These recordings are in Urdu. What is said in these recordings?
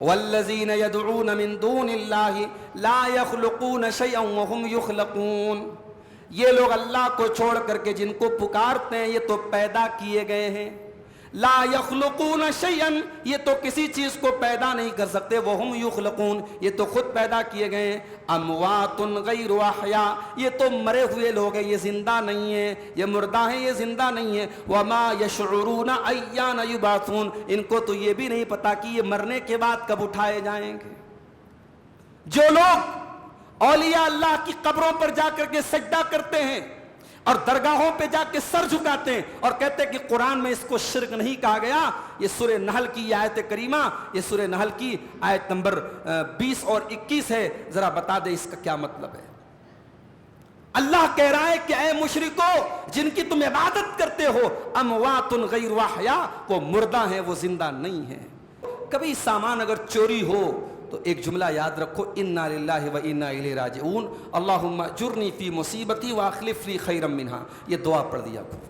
والذین یدعون من دون اللہ لا یخلقون شیئا وهم یخلقون، یہ لوگ اللہ کو چھوڑ کر کے جن کو پکارتے ہیں یہ تو پیدا کیے گئے ہیں. لا یخلقون شیئا، یہ تو کسی چیز کو پیدا نہیں کر سکتے. وهم یخلقون، یہ تو خود پیدا کیے گئے ہیں. اموات غیر احیاء، یہ تو مرے ہوئے لوگ ہیں، یہ زندہ نہیں ہیں. یہ مردہ ہیں، یہ زندہ نہیں ہیں. وما یشعرون ایان یبعثون، ان کو تو یہ بھی نہیں پتا کہ یہ مرنے کے بعد کب اٹھائے جائیں گے. جو لوگ اولیاء اللہ کی قبروں پر جا کر کے سجدہ کرتے ہیں اور درگاہوں پہ جا کے سر جھکاتے ہیں اور کہتے ہیں کہ قرآن میں اس کو شرک نہیں کہا گیا، یہ سورہ نحل کی آیت کریمہ، یہ سورہ نحل کی آیت نمبر 20 اور 21 ہے. ذرا بتا دے اس کا کیا مطلب ہے. اللہ کہہ رہا ہے کہ اے مشرکو جن کی تم عبادت کرتے ہو، اموات غیر احیاء، وہ مردہ ہیں، وہ زندہ نہیں ہیں. کبھی سامان اگر چوری ہو تو ایک جملہ یاد رکھو، انا للہ و انا الیہ راجعون، اللہم اجرنی فی مصیبتی واخلف لی خیرا منہا. یہ دعا پڑھ دیا کرو.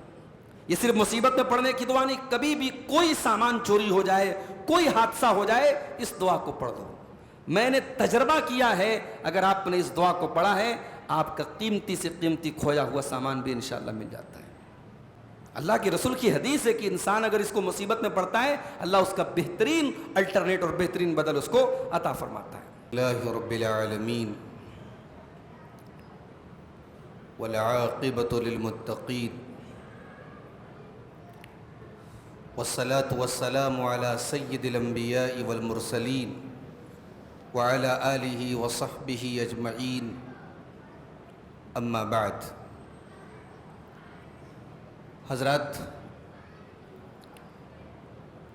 یہ صرف مصیبت میں پڑھنے کی دعا نہیں، کبھی بھی کوئی سامان چوری ہو جائے، کوئی حادثہ ہو جائے، اس دعا کو پڑھ دو. میں نے تجربہ کیا ہے، اگر آپ نے اس دعا کو پڑھا ہے آپ کا قیمتی سے قیمتی کھویا ہوا سامان بھی انشاءاللہ مل جاتا ہے. اللہ کے رسول کی حدیث ہے کہ انسان اگر اس کو مصیبت میں پڑتا ہے اللہ اس کا بہترین الٹرنیٹ اور بہترین بدل اس کو عطا فرماتا ہے. اللہ رب العالمین والعاقبۃ للمتقین والصلاة والسلام علی سید الانبیاء والمرسلین وعلی آلہ وصحبہ اجمعین. اما بعد. حضرات،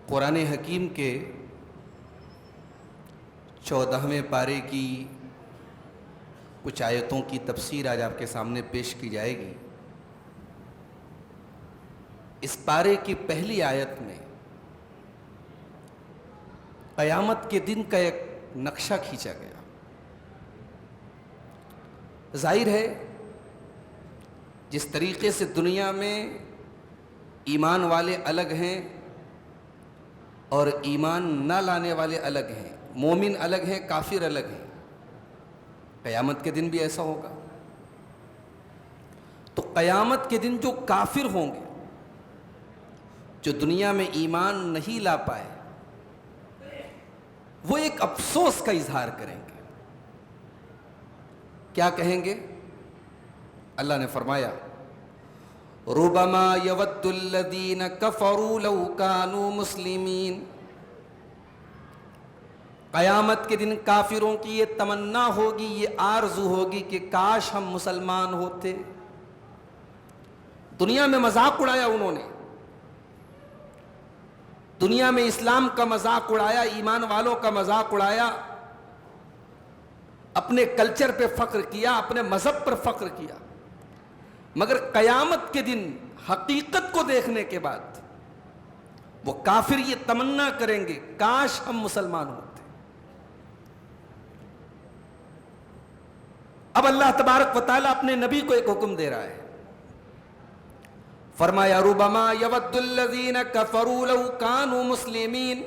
قرآن حکیم کے 14ویں پارے کی کچھ آیتوں کی تفسیر آج آپ کے سامنے پیش کی جائے گی. اس پارے کی پہلی آیت میں قیامت کے دن کا ایک نقشہ کھینچا گیا. ظاہر ہے جس طریقے سے دنیا میں ایمان والے الگ ہیں اور ایمان نہ لانے والے الگ ہیں، مومن الگ ہیں، کافر الگ ہیں، قیامت کے دن بھی ایسا ہوگا. تو قیامت کے دن جو کافر ہوں گے، جو دنیا میں ایمان نہیں لا پائے، وہ ایک افسوس کا اظہار کریں گے. کیا کہیں گے؟ اللہ نے فرمایا ربما یود الذین کفروا لو کانوا مسلمین. قیامت کے دن کافروں کی یہ تمنا ہوگی، یہ آرزو ہوگی کہ کاش ہم مسلمان ہوتے. دنیا میں مذاق اڑایا انہوں نے، دنیا میں اسلام کا مذاق اڑایا، ایمان والوں کا مذاق اڑایا، اپنے کلچر پہ فخر کیا، اپنے مذہب پر فخر کیا. مگر قیامت کے دن حقیقت کو دیکھنے کے بعد وہ کافر یہ تمنا کریں گے کاش ہم مسلمان ہوتے. اب اللہ تبارک و تعالیٰ اپنے نبی کو ایک حکم دے رہا ہے. فرمایا ربما یود الذین کفروا لو کانوا مسلمین.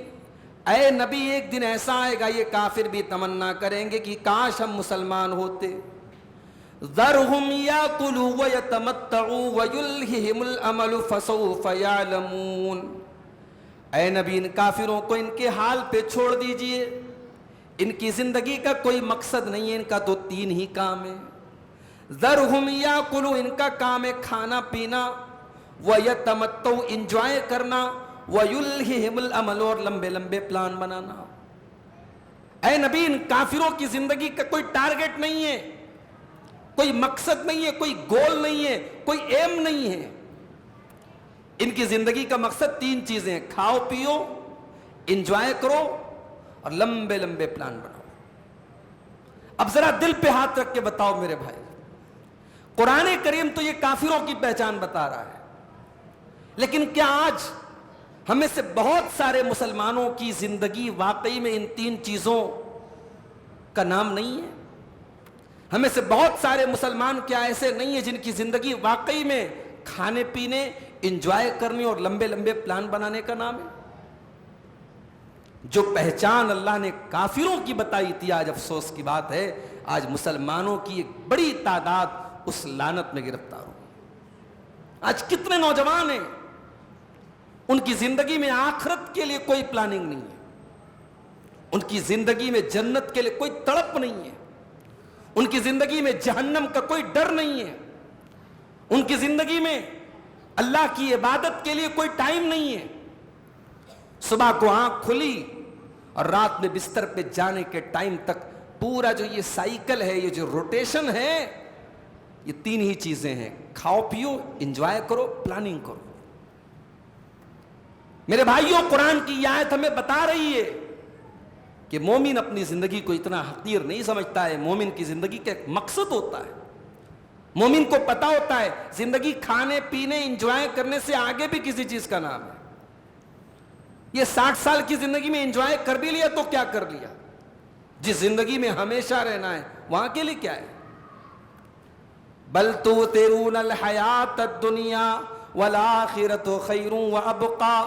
اے نبی ایک دن ایسا آئے گا یہ کافر بھی تمنا کریں گے کہ کاش ہم مسلمان ہوتے. ذرهم یاکلوا ویتمتعوا ویلہہم الامل فسوف یعلمون. اے نبی ان کافروں کو ان کے حال پہ چھوڑ دیجئے، ان کی زندگی کا کوئی مقصد نہیں ہے، ان کا تو 3 ہی کام ہے. ذرهم یاکلوا، ان کا کام ہے کھانا پینا، ویتمتعوا انجوائے کرنا، ویلہہم الامل اور لمبے لمبے پلان بنانا. اے نبی ان کافروں کی زندگی کا کوئی ٹارگٹ نہیں ہے، کوئی مقصد نہیں ہے، کوئی گول نہیں ہے، کوئی ایم نہیں ہے. ان کی زندگی کا مقصد 3 چیزیں ہیں، کھاؤ پیو، انجوائے کرو اور لمبے لمبے پلان بناؤ. اب ذرا دل پہ ہاتھ رکھ کے بتاؤ میرے بھائی، قرآن کریم تو یہ کافروں کی پہچان بتا رہا ہے، لیکن کیا آج ہمیں سے بہت سارے مسلمانوں کی زندگی واقعی میں ان 3 چیزوں کا نام نہیں ہے؟ ہمیں سے بہت سارے مسلمان کیا ایسے نہیں ہیں جن کی زندگی واقعی میں کھانے پینے، انجوائے کرنے اور لمبے لمبے پلان بنانے کا نام ہے؟ جو پہچان اللہ نے کافروں کی بتائی تھی، آج افسوس کی بات ہے آج مسلمانوں کی ایک بڑی تعداد اس لعنت میں گرفتار ہو۔ آج کتنے نوجوان ہیں ان کی زندگی میں آخرت کے لیے کوئی پلاننگ نہیں ہے، ان کی زندگی میں جنت کے لیے کوئی تڑپ نہیں ہے، ان کی زندگی میں جہنم کا کوئی ڈر نہیں ہے، ان کی زندگی میں اللہ کی عبادت کے لیے کوئی ٹائم نہیں ہے۔ صبح کو آنکھ کھلی اور رات میں بستر پہ جانے کے ٹائم تک پورا جو یہ سائیکل ہے، یہ جو روٹیشن ہے، یہ تین ہی چیزیں ہیں: کھاؤ پیو، انجوائے کرو، پلاننگ کرو۔ میرے بھائیوں، قرآن کی یہ آیت ہمیں بتا رہی ہے کہ مومن اپنی زندگی کو اتنا حقیر نہیں سمجھتا ہے۔ مومن کی زندگی کا ایک مقصد ہوتا ہے، مومن کو پتا ہوتا ہے زندگی کھانے پینے انجوائے کرنے سے آگے بھی کسی چیز کا نام ہے۔ یہ 60 سال کی زندگی میں انجوائے کر بھی لیا تو کیا کر لیا؟ جس زندگی میں ہمیشہ رہنا ہے وہاں کے لیے کیا ہے؟ بل تؤثرون الحیات الدنیا والآخرۃ خیر وابقی،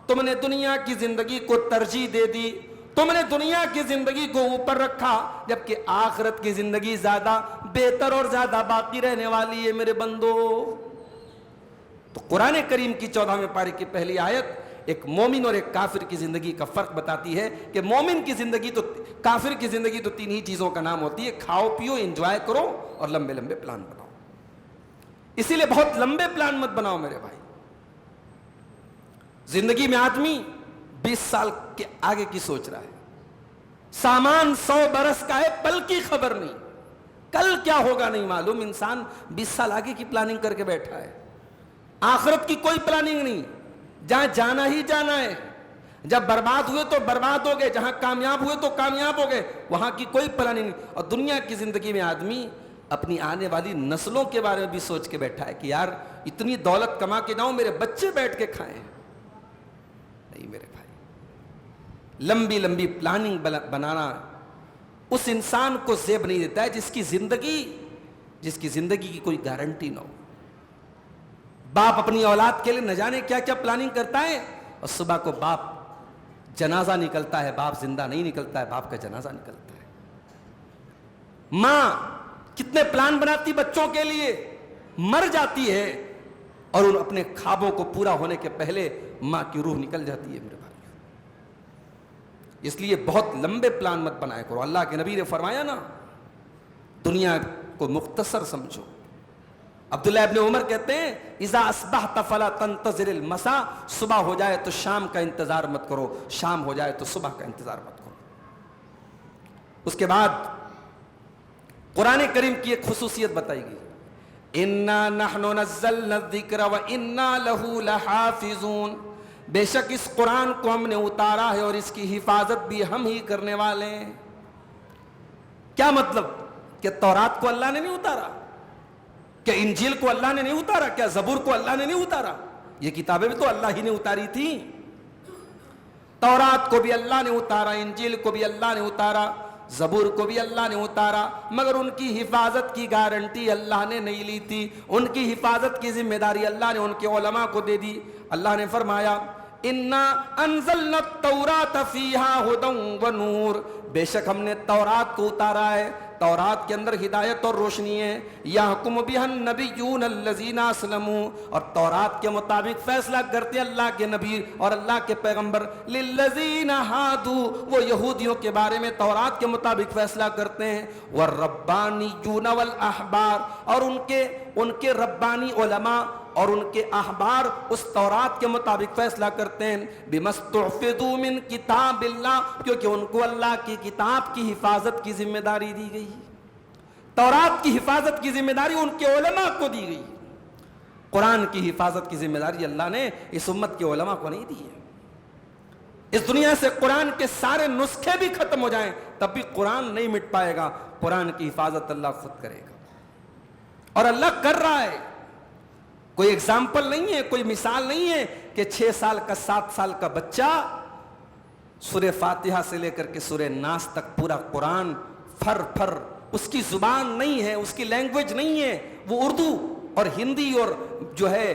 تم نے دنیا کی زندگی کو ترجیح دے دی، تم نے دنیا کی زندگی کو اوپر رکھا، جبکہ آخرت کی زندگی زیادہ بہتر اور زیادہ باقی رہنے والی ہے میرے بندو۔ تو قرآن کریم کی 14ویں پارے کی پہلی آیت ایک مومن اور ایک کافر کی زندگی کا فرق بتاتی ہے کہ مومن کی زندگی تو کافر کی زندگی تو تین ہی چیزوں کا نام ہوتی ہے: کھاؤ پیو، انجوائے کرو اور لمبے لمبے پلان بناؤ۔ اسی لیے بہت لمبے پلان مت بناؤ میرے بھائی۔ زندگی میں آدمی 20 سال کے آگے کی سوچ رہا ہے، سامان 100 برس کا ہے، پل کی خبر نہیں، کل کیا ہوگا نہیں معلوم۔ انسان 20 سال آگے کی پلاننگ کر کے بیٹھا ہے، آخرت کی کوئی پلاننگ نہیں۔ جہاں جانا ہی جانا ہے، جب برباد ہوئے تو برباد ہو گئے، جہاں کامیاب ہوئے تو کامیاب ہو گئے، وہاں کی کوئی پلاننگ نہیں۔ اور دنیا کی زندگی میں آدمی اپنی آنے والی نسلوں کے بارے میں بھی سوچ کے بیٹھا ہے کہ یار اتنی دولت کما کے جاؤں، میرے بچے بیٹھ کے کھائیں۔ نہیں میرے بھائی، لمبی لمبی پلاننگ بنانا اس انسان کو زیب نہیں دیتا ہے جس کی زندگی کی کوئی گارنٹی نہ ہو۔ باپ اپنی اولاد کے لیے نہ جانے کیا کیا پلاننگ کرتا ہے، اور صبح کو باپ جنازہ نکلتا ہے، باپ زندہ نہیں نکلتا ہے، باپ کا جنازہ نکلتا ہے۔ ماں کتنے پلان بناتی بچوں کے لیے، مر جاتی ہے، اور ان اپنے خوابوں کو پورا ہونے کے پہلے ماں کی روح نکل جاتی ہے میرے بھائی۔ اس لیے بہت لمبے پلان مت بنائے کرو۔ اللہ کے نبی نے فرمایا نا، دنیا کو مختصر سمجھو۔ عبداللہ ابن عمر کہتے ہیں اذا اصبحت فلا تنتظر المساء، صبح ہو جائے تو شام کا انتظار مت کرو، شام ہو جائے تو صبح کا انتظار مت کرو۔ اس کے بعد قرآن کریم کی ایک خصوصیت بتائی گئی، انا نحن نزلنا الذکر وانا لہ لحافظون، بے شک اس قرآن کو ہم نے اتارا ہے اور اس کی حفاظت بھی ہم ہی کرنے والے ہیں۔ کیا مطلب؟ کہ تورات کو اللہ نے نہیں اتارا؟ کیا انجیل کو اللہ نے نہیں اتارا؟ کیا زبور کو اللہ نے نہیں اتارا؟ یہ کتابیں بھی تو اللہ ہی نے اتاری تھی۔ تورات کو بھی اللہ نے اتارا، انجیل کو بھی اللہ نے اتارا، زبور کو بھی اللہ نے اتارا، مگر ان کی حفاظت کی گارنٹی اللہ نے نہیں لی تھی، ان کی حفاظت کی ذمہ داری اللہ نے ان کے علماء کو دے دی۔ اللہ نے فرمایا انا انزلنا التوراۃ فیہا ھدی ونور، بے شک ہم نے تورات کو اتارا ہے، تورات کے اندر ہدایت اور روشنی ہے۔ یحکم بہا النبیون الذین اسلموا، اور تورات کے مطابق فیصلہ کرتے اللہ کے نبی اور اللہ کے پیغمبر، للذین ہادوا، وہ یہودیوں کے بارے میں تورات کے مطابق فیصلہ کرتے ہیں، والربانیون والاحبار، اور ان کے ربانی علماء اور ان کے احبار اس تورات کے مطابق فیصلہ کرتے ہیں، بما استحفظوا من کتاب اللہ، کیونکہ ان کو اللہ کی کتاب کی حفاظت کی ذمہ داری دی گئی۔ تورات کی حفاظت کی ذمہ داری ان کے علماء کو دی گئی، قرآن کی حفاظت کی ذمہ داری اللہ نے اس امت کے علماء کو نہیں دی ہے۔ اس دنیا سے قرآن کے سارے نسخے بھی ختم ہو جائیں تب بھی قرآن نہیں مٹ پائے گا، قرآن کی حفاظت اللہ خود کرے گا، اور اللہ کر رہا ہے۔ کوئی ایگزامپل نہیں ہے، کوئی مثال نہیں ہے کہ 6 سال کا 7 سال کا بچہ سورہ فاتحہ سے لے کر کے سورہ ناس تک پورا قرآن پھر پھر، اس کی زبان نہیں ہے، اس کی لینگویج نہیں ہے، وہ اردو اور ہندی اور جو ہے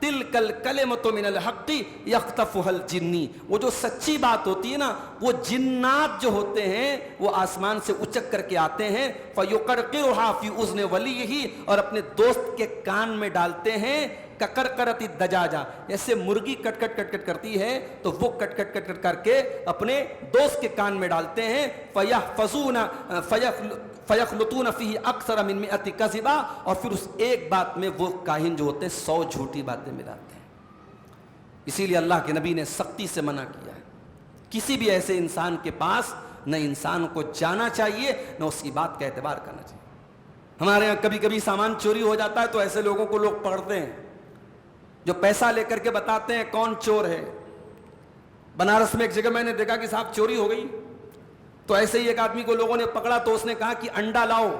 تلک الکلمۃ من الحق یخطفها الجنی، وہ جو سچی بات ہوتی ہے نا، وہ جنات جو ہوتے ہیں وہ آسمان سے اچک کر کے آتے ہیں، فیقرقرها فی اذن ولیہ، اور اپنے دوست کے کان میں ڈالتے ہیں، ککرکرت الدجاجہ، جیسے مرغی کٹ کٹ کٹ کٹ کرتی ہے تو وہ کٹ کٹ کٹ کٹ کر کے اپنے دوست کے کان میں ڈالتے ہیں، فیخلطون فیہ اکثر من 100 کذبا، اور پھر اس ایک بات میں وہ کاہن جو ہوتے ہیں 100 جھوٹی باتیں ملاتے ہیں۔ اسی لیے اللہ کے نبی نے سختی سے منع کیا ہے، کسی بھی ایسے انسان کے پاس نہ انسان کو جانا چاہیے، نہ اس کی بات کا اعتبار کرنا چاہیے۔ ہمارے یہاں کبھی کبھی سامان چوری ہو جاتا ہے تو ایسے لوگوں کو لوگ پکڑتے ہیں جو پیسہ لے کر کے بتاتے ہیں کون چور ہے۔ بنارس میں ایک جگہ میں نے دیکھا کہ صاحب چوری ہو گئی، تو ایسے ہی ایک آدمی کو لوگوں نے پکڑا تو اس نے کہا کہ انڈا لاؤ،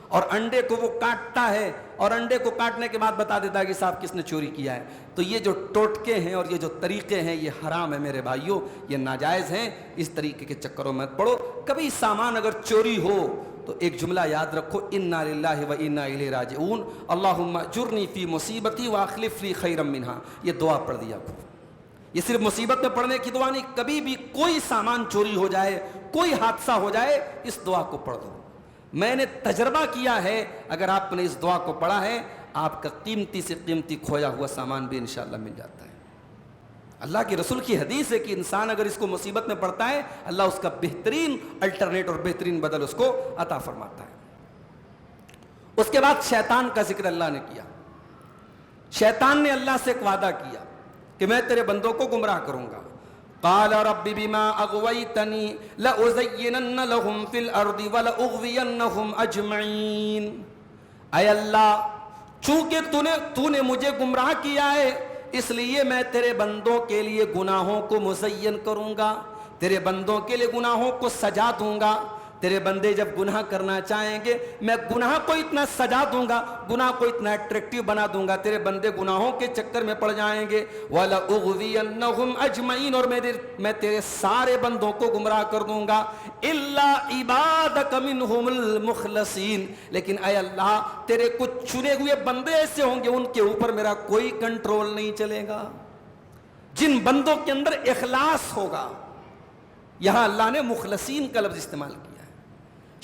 اور انڈے کو وہ کاٹتا ہے اور انڈے کو کاٹنے کے بعد بتا دیتا ہے کہ صاحب کس نے چوری کیا ہے۔ تو یہ جو ٹوٹکے ہیں اور یہ جو طریقے ہیں یہ حرام ہے میرے بھائیوں، یہ ناجائز ہیں، اس طریقے کے چکروں میں مت پڑو۔ کبھی سامان اگر چوری ہو تو ایک جملہ یاد رکھو، انا للہ و انا الیہ راجعون، اللہم اجرنی فی مصیبتی واخلف لی خیرا منہا، یہ دعا پڑھ دیا کرو۔ یہ صرف مصیبت میں پڑھنے کی دعا نہیں، کبھی بھی کوئی سامان چوری ہو جائے، کوئی حادثہ ہو جائے، اس دعا کو پڑھ دو۔ میں نے تجربہ کیا ہے، اگر آپ نے اس دعا کو پڑھا ہے آپ کا قیمتی سے قیمتی کھویا ہوا سامان بھی انشاءاللہ مل جاتا ہے۔ اللہ کے رسول کی حدیث ہے کہ انسان اگر اس کو مصیبت میں پڑتا ہے اللہ اس کا بہترین الٹرنیٹ اور بہترین بدل اس کو عطا فرماتا ہے۔ اس کے بعد شیطان کا ذکر اللہ نے کیا۔ شیطان نے اللہ سے ایک وعدہ کیا کہ میں تیرے بندوں کو گمراہ کروں گا۔ قال رب بما اغويتني لأزينن لهم في الارض ولأغوينهم اجمعين، اے اللہ چونکہ تو نے مجھے گمراہ کیا ہے اس لیے میں تیرے بندوں کے لیے گناہوں کو مزین کروں گا، تیرے بندوں کے لیے گناہوں کو سجا دوں گا۔ تیرے بندے جب گناہ کرنا چاہیں گے میں گناہ کو اتنا سجا دوں گا، گناہ کو اتنا اٹریکٹیو بنا دوں گا، تیرے بندے گناہوں کے چکر میں پڑ جائیں گے۔ وَلَأُغْوِيَنَّهُمْ أَجْمَعِينَ، اور میں تیرے سارے بندوں کو گمراہ کر دوں گا، إِلَّا عِبَادَكَ مِنْهُمُ الْمُخْلَصِينَ، لیکن اے اللہ تیرے کچھ چنے ہوئے بندے ایسے ہوں گے ان کے اوپر میرا کوئی کنٹرول نہیں چلے گا، جن بندوں کے اندر اخلاص ہوگا۔ یہاں اللہ نے مخلصین کا لفظ استعمال کیا۔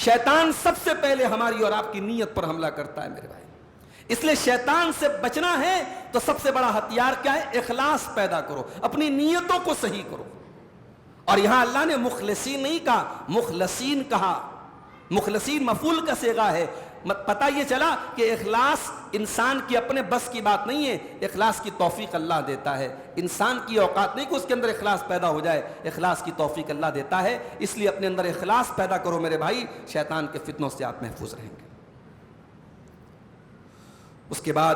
شیطان سب سے پہلے ہماری اور آپ کی نیت پر حملہ کرتا ہے میرے بھائی، اس لیے شیطان سے بچنا ہے تو سب سے بڑا ہتھیار کیا ہے؟ اخلاص پیدا کرو، اپنی نیتوں کو صحیح کرو۔ اور یہاں اللہ نے مخلصین نہیں کہا، مخلصین کہا۔ مخلصین مفعول کا صیغہ ہے۔ پتہ یہ چلا کہ اخلاص انسان کی اپنے بس کی بات نہیں ہے، اخلاص کی توفیق اللہ دیتا ہے، انسان کی اوقات نہیں کہ اس کے اندر اخلاص پیدا ہو جائے، اخلاص کی توفیق اللہ دیتا ہے۔ اس لیے اپنے اندر اخلاص پیدا کرو میرے بھائی، شیطان کے فتنوں سے آپ محفوظ رہیں گے۔ اس کے بعد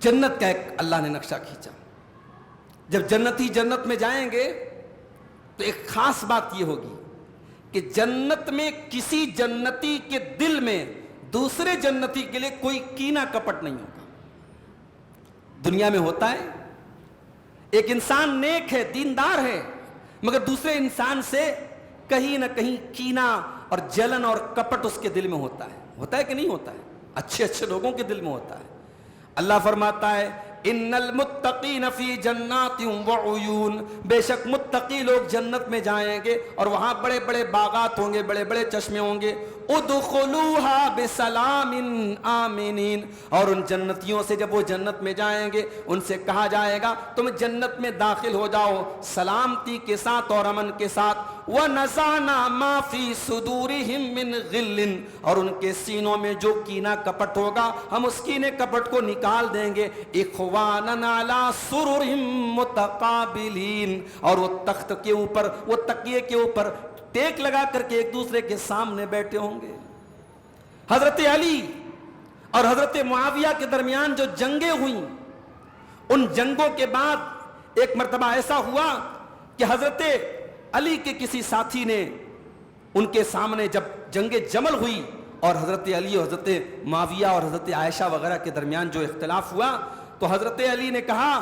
جنت کا ایک اللہ نے نقشہ کھینچا۔ جب جنتی جنت میں جائیں گے تو ایک خاص بات یہ ہوگی کہ جنت میں کسی جنتی کے دل میں دوسرے جنتی کے لیے کوئی کینہ کپٹ نہیں ہوگا۔ دنیا میں ہوتا ہے ایک انسان نیک ہے، دیندار ہے، مگر دوسرے انسان سے کہیں نہ کہیں کینہ اور جلن اور کپٹ اس کے دل میں ہوتا ہے کہ نہیں ہوتا ہے؟ اچھے اچھے لوگوں کے دل میں ہوتا ہے۔ اللہ فرماتا ہے ان المتقین فی جنات وعیون، بے شک متقی لوگ جنت میں جائیں گے اور وہاں بڑے بڑے باغات ہوں گے، بڑے بڑے چشمے ہوں گے۔ ادخلوها بسلام آمنین، اور ان جنتیوں سے جب وہ جنت میں جائیں گے ان سے کہا جائے گا تم جنت میں داخل ہو جاؤ سلامتی کے ساتھ اور امن کے ساتھ۔ وَنَزَعْنَا مَا فِي صُدُورِهِم مِّن غِلٍّ، اور ان کے سینوں میں جو کینہ کپٹ ہوگا ہم اس کینے کپٹ کو نکال دیں گے۔ اخوانًا علی سرر متقابلین، اور وہ تخت کے اوپر، وہ تکیے کے اوپر ٹیک لگا کر کے ایک دوسرے کے سامنے بیٹھے ہوں گے۔ حضرت علی اور حضرت معاویہ کے درمیان جو جنگیں ہوئیں، ان جنگوں کے بعد ایک مرتبہ ایسا ہوا کہ حضرت علی کے کسی ساتھی نے ان کے سامنے جب جنگ جمل ہوئی اور حضرت علی اور حضرت معاویہ اور حضرت عائشہ وغیرہ کے درمیان جو اختلاف ہوا تو حضرت علی نے کہا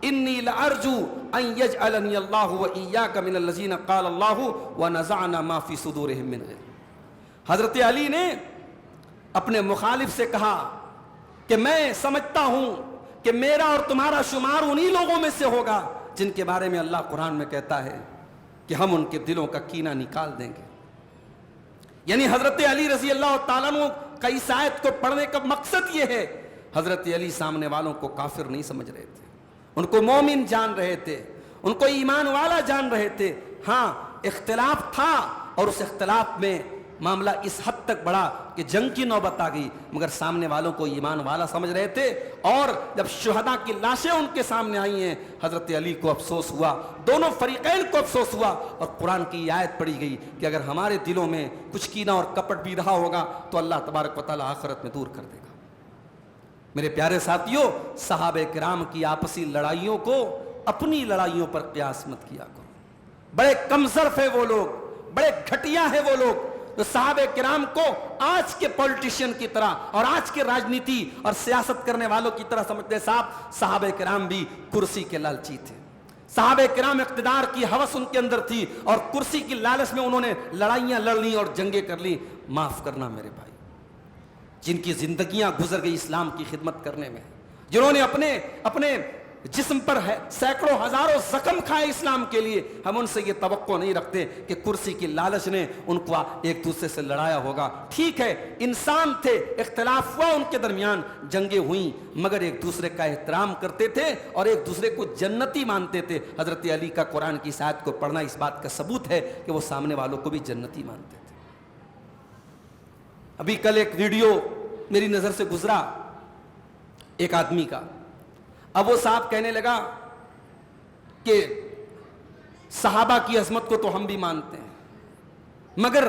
انی لارجو ان یجعلنی اللہ و ایاک من الذین قال اللہ ونزعنا ما فی صدورہم من غل۔ حضرت علی نے اپنے مخالف سے کہا کہ میں سمجھتا ہوں کہ میرا اور تمہارا شمار انہی لوگوں میں سے ہوگا جن کے بارے میں اللہ قرآن میں کہتا ہے کہ ہم ان کے دلوں کا کینہ نکال دیں گے. یعنی حضرت علی رضی اللہ تعالیٰ عنہ کا اس آیت کو پڑھنے کا مقصد یہ ہے، حضرت علی سامنے والوں کو کافر نہیں سمجھ رہے تھے، ان کو مومن جان رہے تھے، ان کو ایمان والا جان رہے تھے. ہاں اختلاف تھا، اور اس اختلاف میں معاملہ اس حد تک بڑھا کہ جنگ کی نوبت آ گئی، مگر سامنے والوں کو ایمان والا سمجھ رہے تھے. اور جب شہداء کی لاشیں ان کے سامنے آئی ہیں، حضرت علی کو افسوس ہوا، دونوں فریقین کو افسوس ہوا، اور قرآن کی آیت پڑھی گئی کہ اگر ہمارے دلوں میں کچھ کینہ اور کپٹ بھی رہا ہوگا تو اللہ تبارک و تعالیٰ آخرت میں دور کر دے گا. میرے پیارے ساتھیوں، صحابہ کرام کی آپسی لڑائیوں کو اپنی لڑائیوں پر قیاس مت کیا کرو. بڑے کمزرف ہیں وہ لوگ، بڑے گھٹیا ہیں وہ لوگ جو صحابہ کرام کو آج کے پولیٹیشین کی طرح اور آج کے راجنیتی اور سیاست کرنے والوں کی طرح سمجھتے. صحابہ کرام بھی کرسی کے لالچی تھے، صحابہ کرام اقتدار کی ہوس ان کے اندر تھی، اور کرسی کی لالچ میں انہوں نے لڑائیاں لڑ لی اور جنگیں کر لی. معاف کرنا میرے بھائی، جن کی زندگیاں گزر گئی اسلام کی خدمت کرنے میں، جنہوں نے اپنے جسم پر سینکڑوں ہزاروں زخم کھائے اسلام کے لیے، ہم ان سے یہ توقع نہیں رکھتے کہ کرسی کی لالچ نے ان کو ایک دوسرے سے لڑایا ہوگا. ٹھیک ہے، انسان تھے، اختلاف ہوا ان کے درمیان، جنگیں ہوئیں، مگر ایک دوسرے کا احترام کرتے تھے اور ایک دوسرے کو جنتی مانتے تھے. حضرت علی کا قرآن کی اس آیت کو پڑھنا اس بات کا ثبوت ہے کہ وہ سامنے والوں کو بھی جنتی مانتے تھے. ابھی کل ایک ویڈیو میری نظر سے گزرا ایک آدمی کا. اب وہ صاحب کہنے لگا کہ صحابہ کی عظمت کو تو ہم بھی مانتے ہیں، مگر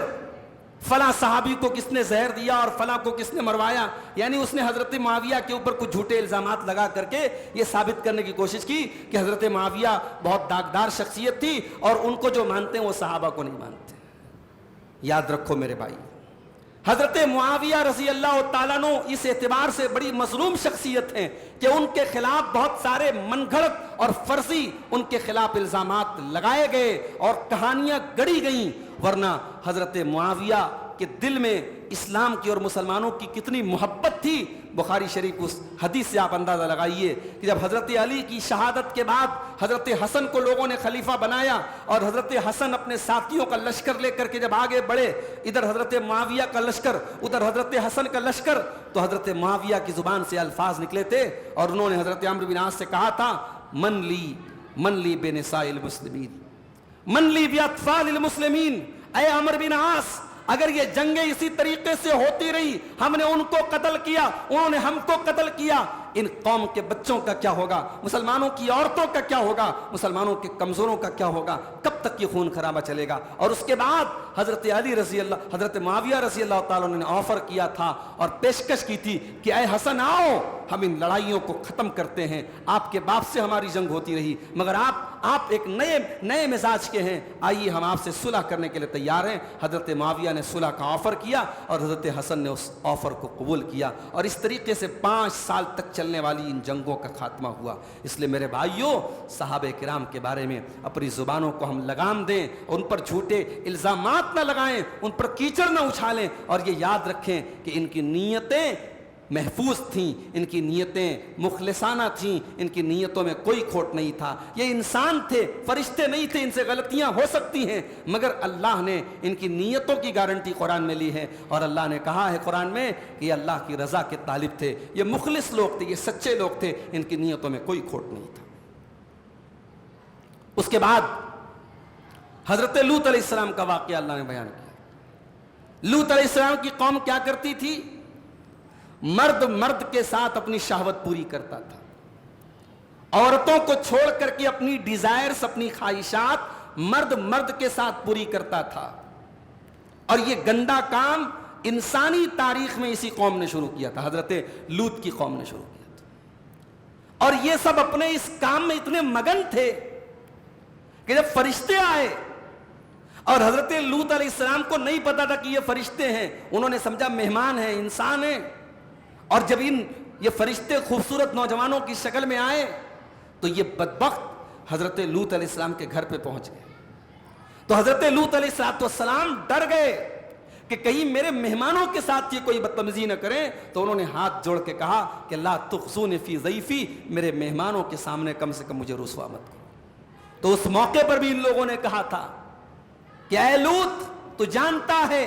فلاں صحابی کو کس نے زہر دیا اور فلاں کو کس نے مروایا. یعنی اس نے حضرت معاویہ کے اوپر کچھ جھوٹے الزامات لگا کر کے یہ ثابت کرنے کی کوشش کی کہ حضرت معاویہ بہت داغدار شخصیت تھی اور ان کو جو مانتے ہیں وہ صحابہ کو نہیں مانتے. یاد رکھو میرے بھائی، حضرت معاویہ رضی اللہ تعالیٰ عنہ اس اعتبار سے بڑی مظلوم شخصیت ہیں کہ ان کے خلاف بہت سارے من گھڑت اور فرضی ان کے خلاف الزامات لگائے گئے اور کہانیاں گڑھی گئیں، ورنہ حضرت معاویہ کے دل میں اسلام کی اور مسلمانوں کی کتنی محبت تھی. بخاری شریف اس حدیث سے آپ اندازہ لگائیے کہ جب حضرت علی کی شہادت کے بعد حضرت حسن کو لوگوں نے خلیفہ بنایا اور حضرت حسن اپنے ساتھیوں کا لشکر لے کر کے جب آگے بڑھے، ادھر حضرت معاویہ کا لشکر ادھر حضرت حسن کا لشکر، تو حضرت معاویہ کی زبان سے الفاظ نکلے تھے اور انہوں نے حضرت عمرو بن عاص سے کہا تھا، من لی بنساء المسلمین، من لی باطفال المسلمین. اے عمرو بن عاص، اگر یہ جنگیں اسی طریقے سے ہوتی رہی، ہم نے ان کو قتل کیا، انہوں نے ہم کو قتل کیا، ان قوم کے بچوں کا کیا ہوگا، مسلمانوں کی عورتوں کا کیا ہوگا، مسلمانوں کے کمزوروں کا کیا ہوگا، کب تک یہ خون خرابہ چلے گا. اور اس کے بعد حضرت معاویہ رضی اللہ تعالیٰ نے آفر کیا تھا اور پیشکش کی تھی کہ اے حسن آؤ، ہم ان لڑائیوں کو ختم کرتے ہیں. آپ کے باپ سے ہماری جنگ ہوتی رہی، مگر آپ ایک نئے مزاج کے ہیں، آئیے ہم آپ سے صلح کرنے کے لیے تیار ہیں. حضرت معاویہ نے صلح کا آفر کیا اور حضرت حسن نے اس آفر کو قبول کیا، اور اس طریقے سے 5 سال تک چلنے والی ان جنگوں کا خاتمہ ہوا. اس لیے میرے بھائیوں، صحابہ کرام کے بارے میں اپنی زبانوں کو ہم لگام دیں، ان پر جھوٹے الزامات نہ لگائیں، ان پر کیچڑ نہ اچھالیں، اور یہ یاد رکھیں کہ ان کی نیتیں محفوظ تھیں، ان کی نیتیں مخلصانہ تھیں، ان کی نیتوں میں کوئی کھوٹ نہیں تھا. یہ انسان تھے، فرشتے نہیں تھے، ان سے غلطیاں ہو سکتی ہیں، مگر اللہ نے ان کی نیتوں کی گارنٹی قرآن میں لی ہے، اور اللہ نے کہا ہے قرآن میں کہ یہ اللہ کی رضا کے طالب تھے، یہ مخلص لوگ تھے، یہ سچے لوگ تھے، ان کی نیتوں میں کوئی کھوٹ نہیں تھا. اس کے بعد حضرت لوط علیہ السلام کا واقعہ اللہ نے بیان کیا. لوط علیہ السلام کی قوم کیا کرتی تھی؟ مرد کے ساتھ اپنی شہوت پوری کرتا تھا، عورتوں کو چھوڑ کر کے اپنی ڈیزائرز، اپنی خواہشات مرد کے ساتھ پوری کرتا تھا. اور یہ گندا کام انسانی تاریخ میں اسی قوم نے شروع کیا تھا، حضرت لوط کی قوم نے شروع کیا تھا. اور یہ سب اپنے اس کام میں اتنے مگن تھے کہ جب فرشتے آئے، اور حضرت لوط علیہ السلام کو نہیں پتا تھا کہ یہ فرشتے ہیں، انہوں نے سمجھا مہمان ہیں، انسان ہیں. اور جب یہ فرشتے خوبصورت نوجوانوں کی شکل میں آئے تو یہ بدبخت حضرت لوط علیہ السلام کے گھر پہ پہنچ گئے. تو حضرت لوط علیہ السلام ڈر گئے کہ کہیں میرے مہمانوں کے ساتھ یہ کوئی بدتمیزی نہ کریں. تو انہوں نے ہاتھ جوڑ کے کہا کہ لا تخزونی فی ضیفی, میرے مہمانوں کے سامنے کم سے کم مجھے رسوا مت کرو. تو اس موقع پر بھی ان لوگوں نے کہا تھا کہ اے لوط, تو جانتا ہے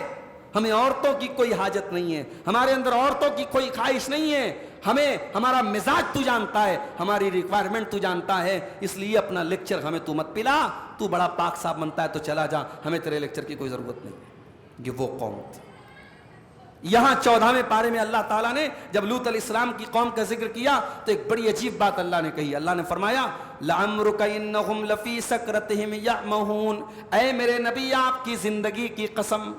ہمیں عورتوں کی کوئی حاجت نہیں ہے, ہمارے اندر عورتوں کی کوئی خواہش نہیں ہے, ہمیں ہمارا مزاج تو جانتا ہے, ہماری ریکوائرمنٹ تو جانتا ہے, اس لیے اپنا لیکچر ہمیں تو مت پلا, تو بڑا پاک صاحب بنتا ہے تو چلا جا, ہمیں تیرے لیکچر کی کوئی ضرورت نہیں. یہ وہ قوم تھی. یہاں 14ویں پارے میں اللہ تعالیٰ نے جب لوط علیہ السلام کی قوم کا ذکر کیا تو ایک بڑی عجیب بات اللہ نے کہی. اللہ نے فرمایا لَعَمْرُكَ إِنَّهُمْ لَفِي سَكْرَتِهِمْ يَعْمَهُونَ, اے میرے نبی آپ کی زندگی کی قسم,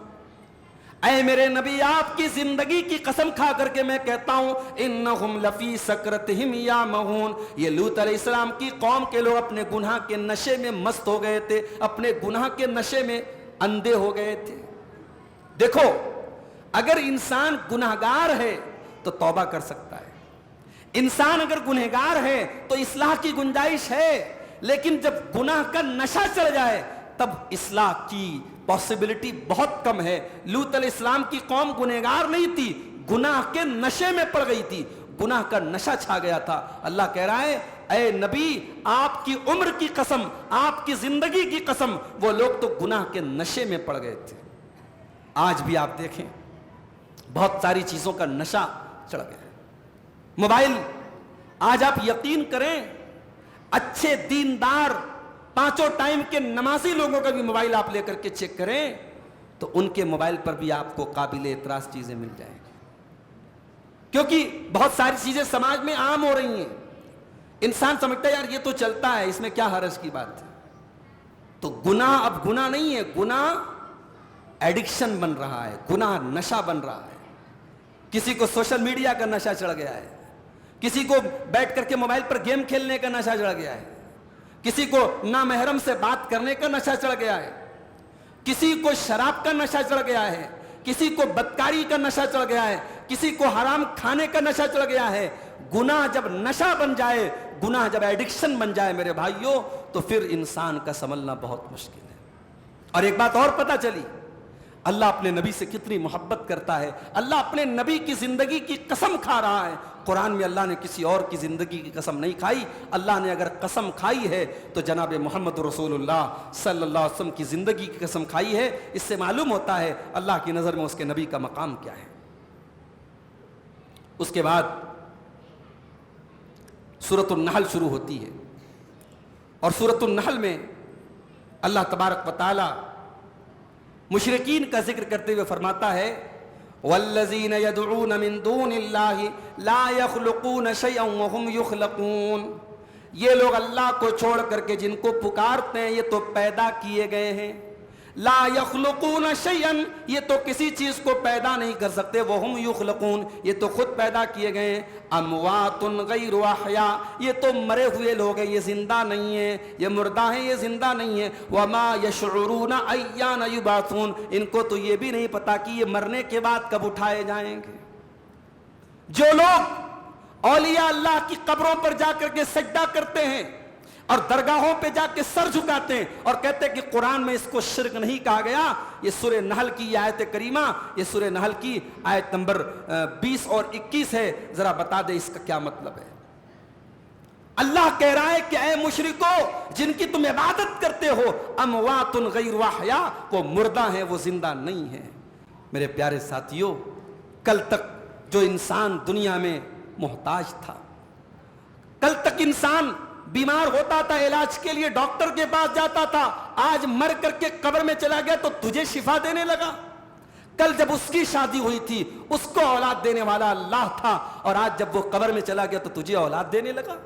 اے میرے نبی آپ کی زندگی کی قسم کھا کر کے میں کہتا ہوں انہم لفی سکرتہم یعمہون, یہ لوط علیہ السلام کی قوم کے لوگ اپنے گناہ کے نشے میں مست ہو گئے تھے, اپنے گناہ کے نشے میں اندھے ہو گئے تھے. دیکھو اگر انسان گناہگار ہے تو توبہ کر سکتا ہے, انسان اگر گنہگار ہے تو اصلاح کی گنجائش ہے, لیکن جب گناہ کا نشہ چڑھ جائے تب اصلاح کی پاسبلٹی بہت کم ہے. لوط علیہ السلام کی قوم گنہگار نہیں تھی, گناہ کے نشے میں پڑ گئی تھی, گناہ کا نشہ چھا گیا تھا. اللہ کہہ رہا ہے اے نبی آپ کی عمر کی قسم, آپ کی زندگی کی قسم, وہ لوگ تو گناہ کے نشے میں پڑ گئے تھے. آج بھی آپ دیکھیں بہت ساری چیزوں کا نشہ چڑھ گیا ہے. موبائل, آج آپ یقین کریں اچھے دیندار پانچوں ٹائم کے نمازی لوگوں کا بھی موبائل آپ لے کر کے چیک کریں تو ان کے موبائل پر بھی آپ کو قابل اعتراض چیزیں مل جائیں گی, کیونکہ بہت ساری چیزیں سماج میں عام ہو رہی ہیں. انسان سمجھتا ہے یار یہ تو چلتا ہے, اس میں کیا حرج کی بات ہے. تو گناہ اب گناہ نہیں ہے, گناہ ایڈکشن بن رہا ہے, گناہ نشہ بن رہا ہے. کسی کو سوشل میڈیا کا نشہ چڑھ گیا ہے, کسی کو بیٹھ کر کے موبائل پر گیم کھیلنے کا نشہ چڑھ گیا ہے, کسی کو نامحرم سے بات کرنے کا نشہ چڑھ گیا ہے, کسی کو شراب کا نشہ چڑھ گیا ہے, کسی کو بدکاری کا نشہ چڑھ گیا ہے, کسی کو حرام کھانے کا نشہ چڑھ گیا ہے. گناہ جب نشہ بن جائے, گناہ جب ایڈکشن بن جائے میرے بھائیوں, تو پھر انسان کا سنبھلنا بہت مشکل ہے. اور ایک بات اور پتہ چلی, اللہ اپنے نبی سے کتنی محبت کرتا ہے. اللہ اپنے نبی کی زندگی کی قسم کھا رہا ہے. قرآن میں اللہ نے کسی اور کی زندگی کی قسم نہیں کھائی. اللہ نے اگر قسم کھائی ہے تو جناب محمد رسول اللہ صلی اللہ علیہ وسلم کی زندگی کی قسم کھائی ہے. اس سے معلوم ہوتا ہے اللہ کی نظر میں اس کے نبی کا مقام کیا ہے. اس کے بعد سورۃ النحل شروع ہوتی ہے, اور سورۃ النحل میں اللہ تبارک و تعالی مشرکین کا ذکر کرتے ہوئے فرماتا ہے والذین یدعون من دون اللہ لا یخلقون شیئا وهم یخلقون, یہ لوگ اللہ کو چھوڑ کر کے جن کو پکارتے ہیں یہ تو پیدا کیے گئے ہیں. لا یخلقون شیئا, یہ تو کسی چیز کو پیدا نہیں کر سکتے. وهم یخلقون, یہ تو خود پیدا کیے گئے ہیں. اموات غیر احیاء, یہ تو مرے ہوئے لوگ ہیں, یہ زندہ نہیں ہیں, یہ مردہ ہیں, یہ زندہ نہیں ہیں. وما یشعرون ایان یبعثون, ان کو تو یہ بھی نہیں پتا کہ یہ مرنے کے بعد کب اٹھائے جائیں گے. جو لوگ اولیاء اللہ کی قبروں پر جا کر کے سجدہ کرتے ہیں اور درگاہوں پہ جا کے سر جھکاتے ہیں اور کہتے ہیں کہ قرآن میں اس کو شرک نہیں کہا گیا, یہ سورہ نحل کی آیت کریمہ, یہ سورہ نحل کی آیت نمبر 20 اور 21 ہے, ذرا بتا دے اس کا کیا مطلب ہے. اللہ کہہ رہا ہے کہ اے مشرکو جن کی تم عبادت کرتے ہو, اموات غیر احیاء, وہ مردہ ہیں, وہ زندہ نہیں ہیں. میرے پیارے ساتھیوں, کل تک جو انسان دنیا میں محتاج تھا, کل تک انسان بیمار ہوتا تھا علاج کے لیے ڈاکٹر کے پاس جاتا تھا, آج مر کر کے قبر میں چلا گیا تو تجھے شفا دینے لگا. کل جب اس کی شادی ہوئی تھی اس کو اولاد دینے والا اللہ تھا, اور آج جب وہ قبر میں چلا گیا تو تجھے اولاد دینے لگا.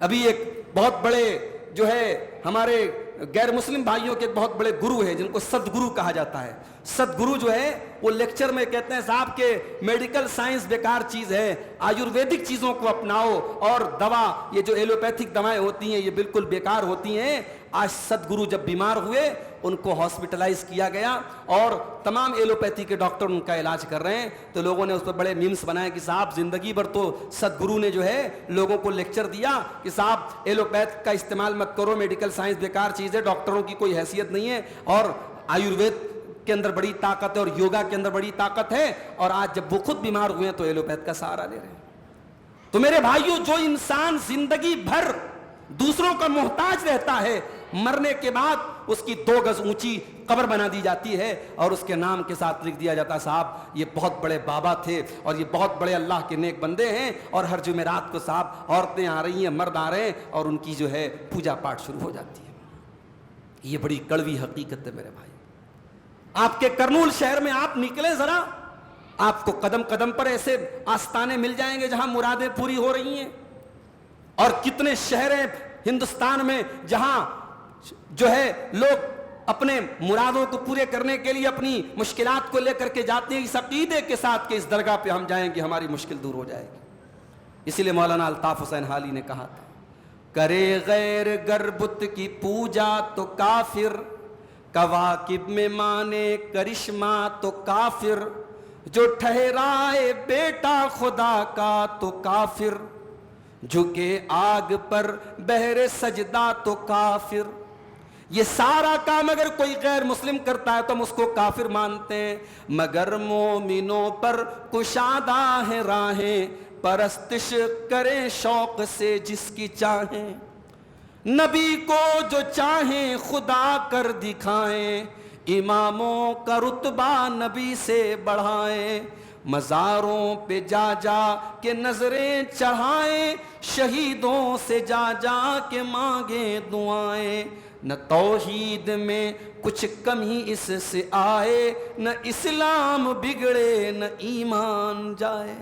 ابھی ایک بہت بڑے جو ہے ہمارے غیر مسلم بھائیوں کے بہت بڑے گرو ہیں جن کو سدگرو کہا جاتا ہے. سدگرو جو ہے وہ لیکچر میں کہتے ہیں صاحب کہ میڈیکل سائنس بیکار چیز ہے, آیورویدک چیزوں کو اپناؤ, اور دوا یہ جو ایلوپیتھک دوائیں ہوتی ہیں یہ بالکل بیکار ہوتی ہیں. آج سدگرو جب بیمار ہوئے ان کو ہاسپٹلائز کیا گیا اور تمام ایلوپیتھی کے ڈاکٹر ان کا علاج کر رہے ہیں, تو لوگوں نے اس پر بڑے میمز بنائے کہ صاحب زندگی بھر تو سدگرو نے جو ہے لوگوں کو لیکچر دیا کہ صاحب ایلوپیتھ کا استعمال مت کرو, میڈیکل سائنس بیکار چیز ہے, ڈاکٹروں کی کوئی حیثیت نہیں ہے, اور آیوروید کے اندر بڑی طاقت ہے اور یوگا کے اندر بڑی طاقت ہے، اور آج جب وہ خود بیمار ہوئے ہیں تو ایلوپیتھ کا سہارا لے رہے ہیں۔ تو میرے بھائیوں، جو انسان زندگی بھر دوسروں کا محتاج رہتا ہے، مرنے کے بعد اس کی 2 گز اونچی قبر بنا دی جاتی ہے اور اس کے نام کے ساتھ لکھ دیا جاتا ہے صاحب یہ بہت بڑے بابا تھے اور یہ بہت بڑے اللہ کے نیک بندے ہیں، اور ہر جمعرات کو صاحب عورتیں آ رہی ہیں، مرد آ رہے ہیں اور ان کی جو ہے پوجا پاٹ شروع ہو جاتی ہے۔ یہ بڑی کڑوی حقیقت ہے میرے بھائی۔ آپ کے کرنول شہر میں آپ نکلے ذرا، آپ کو قدم قدم پر ایسے آستانے مل جائیں گے جہاں مرادیں پوری ہو رہی ہیں، اور کتنے شہر ہیں ہندوستان میں جہاں جو ہے لوگ اپنے مرادوں کو پورے کرنے کے لیے اپنی مشکلات کو لے کر کے جاتے ہیں اس عقیدے کے ساتھ کہ اس درگاہ پہ ہم جائیں گے ہماری مشکل دور ہو جائے گی۔ اسی لیے مولانا الطاف حسین حالی نے کہا تھا، کرے غیر گر بت کی پوجا تو کافر، کواکب میں مانے کرشمہ تو کافر، جو ٹھہرائے بیٹا خدا کا تو کافر، جھکے آگ پر بہر سجدہ تو کافر۔ یہ سارا کام اگر کوئی غیر مسلم کرتا ہے تو ہم اس کو کافر مانتے ہیں، مگر مومنوں پر کشادہ ہیں راہیں، پرستش کریں شوق سے جس کی چاہیں، نبی کو جو چاہیں خدا کر دکھائیں، اماموں کا رتبہ نبی سے بڑھائیں، مزاروں پہ جا جا کے نظریں چڑھائیں، شہیدوں سے جا جا کے مانگیں دعائیں، نہ توحید میں کچھ کمی اس سے آئے، نہ اسلام بگڑے نہ ایمان جائے۔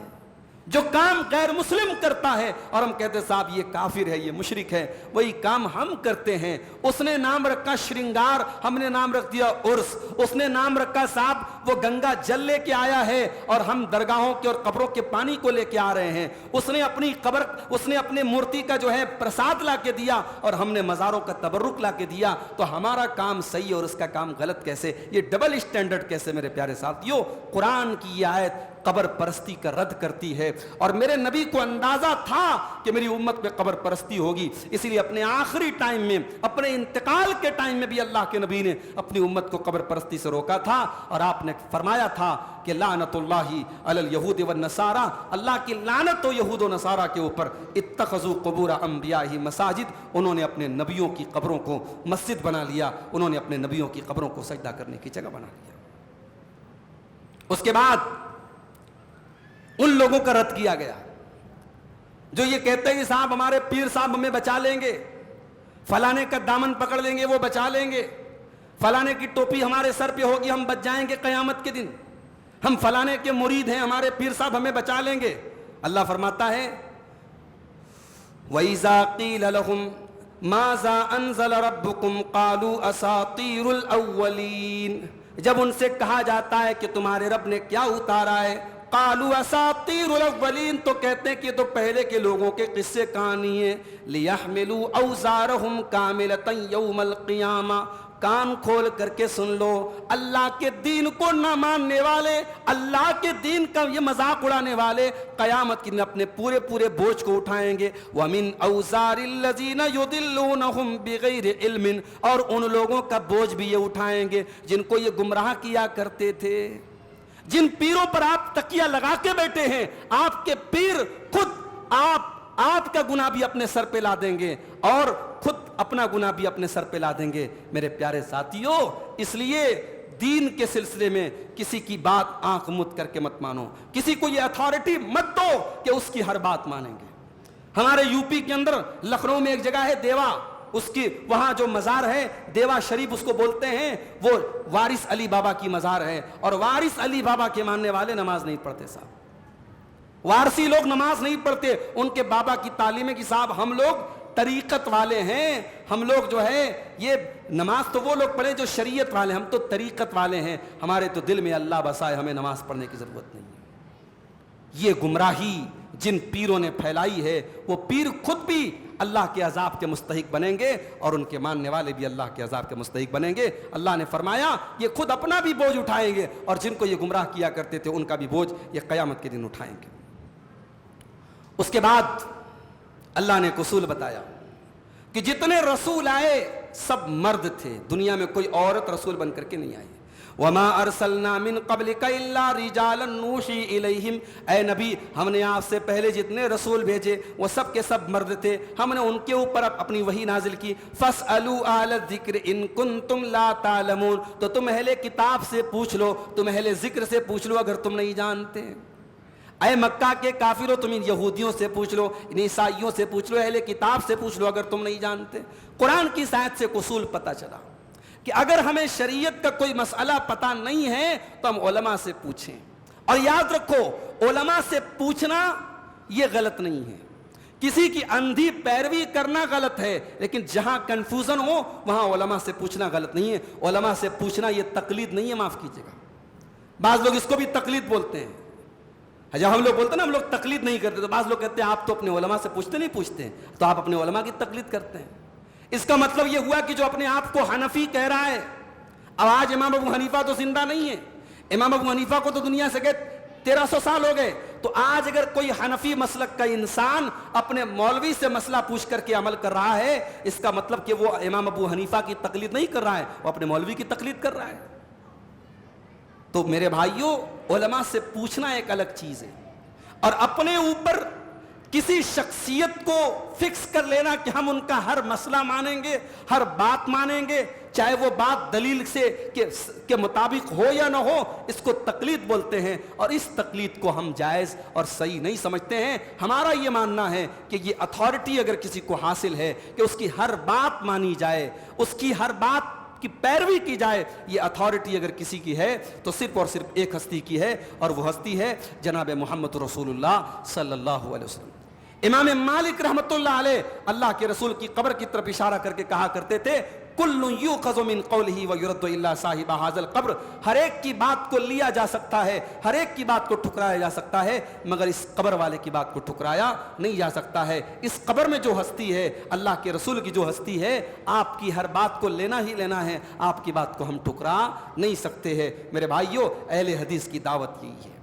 جو کام غیر مسلم کرتا ہے اور ہم کہتے ہیں صاحب یہ کافر ہے، یہ مشرک ہے، وہی کام ہم کرتے ہیں۔ اس نے نام رکھا شرنگار، ہم نے نام رکھ دیا عرس۔ اس نے نام رکھا صاحب وہ گنگا جل لے کے آیا ہے اور ہم درگاہوں کے اور قبروں کے پانی کو لے کے آ رہے ہیں۔ اس نے اپنی قبر، اس نے اپنے مورتی کا جو ہے پرساد لا کے دیا اور ہم نے مزاروں کا تبرک لا کے دیا، تو ہمارا کام صحیح اور اس کا کام غلط کیسے؟ یہ ڈبل اسٹینڈرڈ کیسے میرے پیارے ساتھیو؟ قرآن کی یہ آیت قبر پرستی کا رد کرتی ہے، اور میرے نبی کو اندازہ تھا کہ میری امت میں قبر پرستی ہوگی، اسی لیے اپنے آخری ٹائم میں، اپنے انتقال کے ٹائم میں بھی اللہ کے نبی نے اپنی امت کو قبر پرستی سے روکا تھا، اور آپ نے فرمایا تھا کہ لعنت اللہ علی الیہود والنصارى، اللہ کی لعنت ہو یہود و نصارہ کے اوپر، اتخذوا قبور انبیاء مساجد، انہوں نے اپنے نبیوں کی قبروں کو مسجد بنا لیا، انہوں نے اپنے نبیوں کی قبروں کو سجدہ کرنے کی جگہ بنا لیا۔ اس کے بعد ان لوگوں کا رد کیا گیا جو یہ کہتے ہیں کہ صاحب ہمارے پیر صاحب ہمیں بچا لیں گے، فلانے کا دامن پکڑ لیں گے وہ بچا لیں گے، فلانے کی ٹوپی ہمارے سر پہ ہوگی ہم بچ جائیں گے قیامت کے دن، ہم فلانے کے مرید ہیں ہمارے پیر صاحب ہمیں بچا لیں گے۔ اللہ فرماتا ہے وَإِذَا قِيلَ لَهُمْ مَاذَا أَنزَلَ رَبُّكُمْ قَالُوا أَسَاطِيرُ الْأَوَّلِينَ، جب ان سے کہا جاتا ہے کہ تمہارے رب نے کیا اتارا ہے، قالوا اساطیر الاولین، تو کہتے ہیں کہ یہ تو پہلے کے لوگوں کے قصے کہانی ہیں، لیحملوا اوزارہم کاملۃ یوم القیامہ، کان کھول کر کے سن لو، اللہ کے دین کو نہ ماننے والے، اللہ کے دین کا یہ مذاق اڑانے والے قیامت کے دن اپنے پورے پورے بوجھ کو اٹھائیں گے، وَمِنْ أَوْزَارِ الَّذِينَ يُضِلُّونَهُمْ بِغَيْرِ عِلْمٍ، اور ان لوگوں کا بوجھ بھی یہ اٹھائیں گے جن کو یہ گمراہ کیا کرتے تھے، جن پیروں پر آپ تکیہ لگا کے بیٹھے ہیں، آپ کے پیر خود آپ کا گناہ بھی اپنے سر پہ لا دیں گے اور خود اپنا گناہ بھی اپنے سر پہ لا دیں گے۔ میرے پیارے ساتھیوں، اس لیے دین کے سلسلے میں کسی کی بات آنکھ مت کر کے مت مانو، کسی کو یہ اتھارٹی مت دو کہ اس کی ہر بات مانیں گے۔ ہمارے یو پی کے اندر لکھنؤ میں ایک جگہ ہے دیوا، اس کی وہاں جو مزار ہے دیوا شریف اس کو بولتے ہیں، وہ وارث علی بابا کی مزار ہے، اور وارث علی بابا کے ماننے والے نماز نہیں پڑھتے صاحب، وارثی لوگ نماز نہیں پڑھتے، ان کے بابا کی تعلیم ہے کہ صاحب ہم لوگ طریقت والے ہیں، ہم لوگ جو ہے یہ نماز تو وہ لوگ پڑھیں جو شریعت والے ہیں، ہم تو طریقت والے ہیں، ہمارے تو دل میں اللہ بسائے، ہمیں نماز پڑھنے کی ضرورت نہیں ہے۔ یہ گمراہی جن پیروں نے پھیلائی ہے، وہ پیر خود بھی اللہ کے عذاب کے مستحق بنیں گے اور ان کے ماننے والے بھی اللہ کے عذاب کے مستحق بنیں گے۔ اللہ نے فرمایا یہ خود اپنا بھی بوجھ اٹھائیں گے اور جن کو یہ گمراہ کیا کرتے تھے ان کا بھی بوجھ یہ قیامت کے دن اٹھائیں گے۔ اس کے بعد اللہ نے ایک اصول بتایا کہ جتنے رسول آئے سب مرد تھے، دنیا میں کوئی عورت رسول بن کر کے نہیں آئی۔ وما ارسلنا من قبلک الا رجالا نوحی الیہم، اے نبی ہم نے آپ سے پہلے جتنے رسول بھیجے وہ سب کے سب مرد تھے، ہم نے ان کے اوپر اپنی وحی نازل کی۔ فاسألوا اہل الذکر ان کنتم لا تعلمون، تو تم اہل کتاب سے پوچھ لو، تم اہل ذکر سے پوچھ لو اگر تم نہیں جانتے۔ اے مکہ کے کافروں تم ان یہودیوں سے پوچھ لو، ان عیسائیوں سے پوچھ لو، اہل کتاب سے پوچھ لو اگر تم نہیں جانتے۔ قرآن کی اس آیت سے اصول پتہ چلا کہ اگر ہمیں شریعت کا کوئی مسئلہ پتہ نہیں ہے تو ہم علماء سے پوچھیں، اور یاد رکھو علماء سے پوچھنا یہ غلط نہیں ہے، کسی کی اندھی پیروی کرنا غلط ہے، لیکن جہاں کنفیوژن ہو وہاں علماء سے پوچھنا غلط نہیں ہے۔ علماء سے پوچھنا یہ تقلید نہیں ہے، معاف کیجیے گا، بعض لوگ اس کو بھی تقلید بولتے ہیں۔ جب ہم لوگ بولتے ہیں نا ہم لوگ تقلید نہیں کرتے، تو بعض لوگ کہتے ہیں آپ تو اپنے علماء سے پوچھتے ہیں، تو آپ اپنے علماء کی تقلید کرتے ہیں۔ اس کا مطلب یہ ہوا کہ جو اپنے آپ کو حنفی کہہ رہا ہے، اب آج امام ابو حنیفہ تو زندہ نہیں ہے، امام ابو حنیفہ کو تو دنیا سے گئے 1300 سال ہو گئے، تو آج اگر کوئی حنفی مسلک کا انسان اپنے مولوی سے مسئلہ پوچھ کر کے عمل کر رہا ہے، اس کا مطلب کہ وہ امام ابو حنیفہ کی تقلید نہیں کر رہا ہے، وہ اپنے مولوی کی تقلید کر رہا ہے۔ تو میرے بھائیوں، علماء سے پوچھنا ایک الگ چیز ہے، اور اپنے اوپر کسی شخصیت کو فکس کر لینا کہ ہم ان کا ہر مسئلہ مانیں گے، ہر بات مانیں گے، چاہے وہ بات دلیل سے کے مطابق ہو یا نہ ہو، اس کو تقلید بولتے ہیں، اور اس تقلید کو ہم جائز اور صحیح نہیں سمجھتے ہیں۔ ہمارا یہ ماننا ہے کہ یہ اتھارٹی اگر کسی کو حاصل ہے کہ اس کی ہر بات مانی جائے، اس کی ہر بات کی پیروی کی جائے، یہ اتھارٹی اگر کسی کی ہے تو صرف اور صرف ایک ہستی کی ہے، اور وہ ہستی ہے جناب محمد رسول اللہ صلی اللہ علیہ وسلم۔ امام مالک رحمۃ اللہ علیہ اللہ کے رسول کی قبر کی طرف اشارہ کر کے کہا کرتے تھے، کل یؤخذ من قولہ ویرد الا صاحب ھذا القبر، ہر ایک کی بات کو لیا جا سکتا ہے، ہر ایک کی بات کو ٹھکرایا جا سکتا ہے، مگر اس قبر والے کی بات کو ٹھکرایا نہیں جا سکتا ہے۔ اس قبر میں جو ہستی ہے، اللہ کے رسول کی جو ہستی ہے، آپ کی ہر بات کو لینا ہی لینا ہے، آپ کی بات کو ہم ٹھکرا نہیں سکتے ہیں۔ میرے بھائیوں، اہل حدیث کی دعوت یہی ہے۔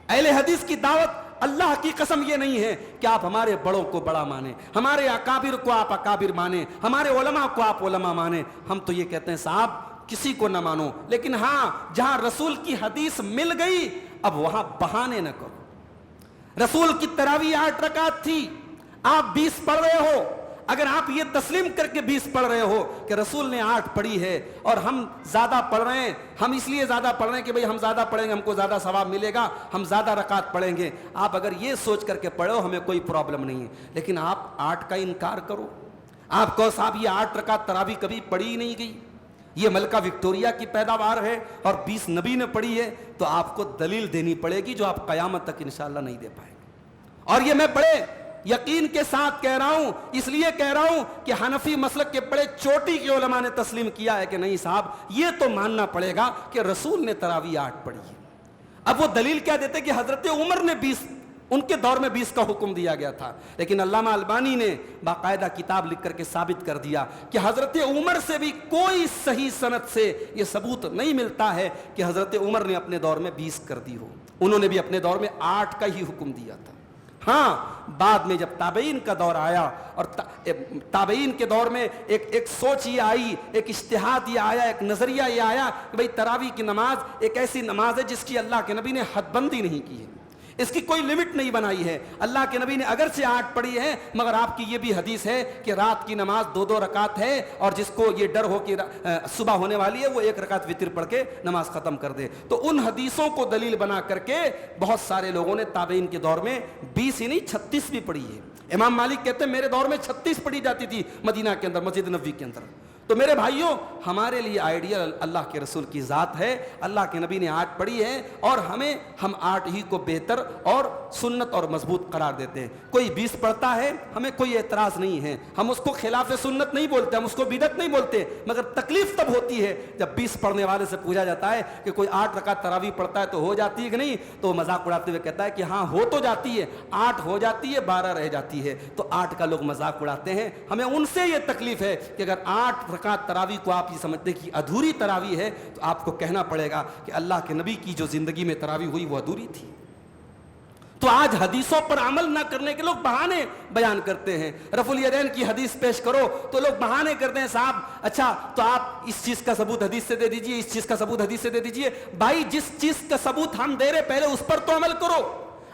اہل حدیث کی دعوت اللہ کی قسم یہ نہیں ہے کہ آپ ہمارے بڑوں کو بڑا مانیں، ہمارے اکابر کو آپ اکابر مانیں، ہمارے علماء کو آپ علماء مانیں۔ ہم تو یہ کہتے ہیں صاحب کسی کو نہ مانو، لیکن ہاں جہاں رسول کی حدیث مل گئی اب وہاں بہانے نہ کرو۔ رسول کی تراویح 8 رکعت تھی، آپ 20 پڑھ رہے ہو، اگر آپ یہ تسلیم کر کے 20 پڑھ رہے ہو کہ رسول نے 8 پڑھی ہے اور ہم زیادہ پڑھ رہے ہیں، ہم اس لیے زیادہ پڑھ رہے ہیں کہ بھئی ہم زیادہ پڑھیں گے ہم کو زیادہ ثواب ملے گا، ہم زیادہ رکعت پڑھیں گے، آپ اگر یہ سوچ کر کے پڑھو ہمیں کوئی پرابلم نہیں ہے، لیکن آپ 8 کا انکار کرو، آپ کہو صاحب یہ 8 رکعت تراویح کبھی پڑھی ہی نہیں گئی، یہ ملکہ وکٹوریا کی پیداوار ہے اور 20 نبی نے پڑھی ہے، تو آپ کو دلیل دینی پڑے گی جو آپ قیامت تک انشاءاللہ نہیں دے پائیں گے۔ اور یہ میں بڑے یقین کے ساتھ کہہ رہا ہوں، اس لیے کہہ رہا ہوں کہ حنفی مسلک کے بڑے چوٹی کے علماء نے تسلیم کیا ہے کہ نہیں صاحب یہ تو ماننا پڑے گا کہ رسول نے تراویح 8 پڑھی ہے۔ اب وہ دلیل کیا دیتے کہ حضرت عمر نے 20، ان کے دور میں 20 کا حکم دیا گیا تھا، لیکن علامہ البانی نے باقاعدہ کتاب لکھ کر کے ثابت کر دیا کہ حضرت عمر سے بھی کوئی صحیح سند سے یہ ثبوت نہیں ملتا ہے کہ حضرت عمر نے اپنے دور میں 20 کر دی ہو، انہوں نے بھی اپنے دور میں 8 کا ہی حکم دیا تھا۔ ہاں بعد میں جب تابعین کا دور آیا اور تابعین کے دور میں ایک سوچ یہ آئی، ایک اجتہاد یہ آیا، ایک نظریہ یہ آیا کہ بھئی تراویح کی نماز ایک ایسی نماز ہے جس کی اللہ کے نبی نے حد بندی نہیں کی ہے، اس کی کوئی لمٹ نہیں بنائی ہے۔ اللہ کے نبی نے اگرچہ 8 پڑھی ہے مگر آپ کی یہ بھی حدیث ہے کہ رات کی نماز 2 رکعت ہے، اور جس کو یہ ڈر ہو کہ صبح ہونے والی ہے وہ 1 رکعت وتر پڑھ کے نماز ختم کر دے۔ تو ان حدیثوں کو دلیل بنا کر کے بہت سارے لوگوں نے تابعین کے دور میں 20 ہی نہیں 36 بھی پڑھی ہے۔ امام مالک کہتے ہیں میرے دور میں 36 پڑھی جاتی تھی مدینہ کے اندر، مسجد نبوی کے اندر۔ تو میرے بھائیوں، ہمارے لیے آئیڈیل اللہ کے رسول کی ذات ہے، اللہ کے نبی نے 8 پڑھی ہے، اور ہم 8 ہی کو بہتر اور سنت اور مضبوط قرار دیتے ہیں۔ کوئی 20 پڑھتا ہے ہمیں کوئی اعتراض نہیں ہے، ہم اس کو خلاف سنت نہیں بولتے، ہم اس کو بدعت نہیں بولتے، مگر تکلیف تب ہوتی ہے جب 20 پڑھنے والے سے پوچھا جاتا ہے کہ کوئی 8 رکعت تراویح پڑھتا ہے تو ہو جاتی ہے کہ نہیں، تو مذاق اڑاتے ہوئے کہتا ہے کہ ہاں ہو تو جاتی ہے، 8 ہو جاتی ہے 12 رہ جاتی ہے، تو 8 کا لوگ مذاق اڑاتے ہیں۔ ہمیں ان سے یہ تکلیف ہے کہ اگر 8 رکعت تراویح کو آپ یہ سمجھتے کہ ادھوری تراویح ہے تو آپ کو کہنا پڑے گا کہ اللہ کے نبی کی جو زندگی میں تراویح ہوئی وہ ادھوری تھی۔ تو آج حدیثوں پر عمل نہ کرنے کے لوگ بہانے بیان کرتے ہیں. رفع الیدین کی حدیث پیش کرو تو لوگ بہانے کرتے ہیں, صاحب اچھا تو آپ اس چیز کا ثبوت حدیث سے دے دیجئے, اس چیز کا ثبوت حدیث سے دے دیجئے. بھائی جس چیز کا ثبوت ہم دے رہے پہلے اس پر تو عمل کرو.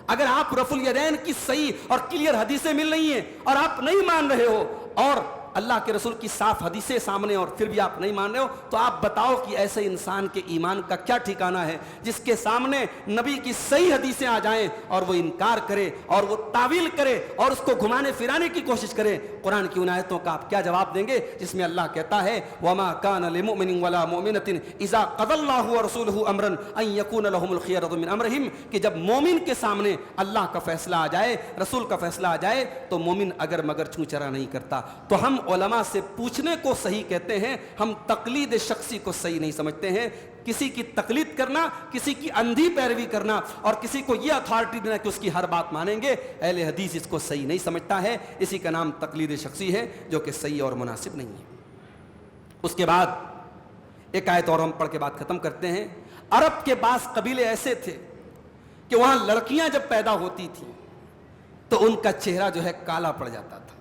اگر آپ رفع الیدین کی صحیح اور کلیئر حدیثیں مل رہی ہیں اور آپ نہیں مان رہے ہو, اور اللہ کے رسول کی صاف حدیثیں سامنے اور پھر بھی آپ نہیں مان رہے ہو, تو آپ بتاؤ کہ ایسے انسان کے ایمان کا کیا ٹھکانہ ہے جس کے سامنے نبی کی صحیح حدیثیں آ جائیں اور وہ انکار کرے اور وہ تعویل کرے اور اس کو گھمانے پھرانے کی کوشش کرے. قرآن کی ان آیتوں کا آپ کیا جواب دیں گے جس میں اللہ کہتا ہے وَمَا كَانَ لِمُؤْمِنٍ وَلَا مُؤْمِنَةٍ إِذَا قَضَى اللَّهُ وَرَسُولُهُ أَمْرًا أَن يَكُونَ لَهُمُ الْخِيَرَةُ مِنْ أَمْرِهِمْ, کہ جب مومن کے سامنے اللہ کا فیصلہ آ جائے, رسول کا فیصلہ آ جائے, تو مومن اگر مگر چونچرا نہیں کرتا. تو ہم علماء سے پوچھنے کو صحیح کہتے ہیں, ہم تقلید شخصی کو صحیح نہیں سمجھتے ہیں. کسی کی تقلید کرنا, کسی کی اندھی پیروی کرنا اور کسی کو یہ اتھارٹی دینا کہ اس کی ہر بات مانیں گے, اہل حدیث اس کو صحیح نہیں سمجھتا ہے. اسی کا نام تقلید شخصی ہے جو کہ صحیح اور مناسب نہیں ہے. اس کے بعد ایک آیت اور ہم پڑھ کے بات ختم کرتے ہیں. عرب کے بعض قبیلے ایسے تھے کہ وہاں لڑکیاں جب پیدا ہوتی تھیں تو ان کا چہرہ جو ہے کالا پڑ جاتا تھا.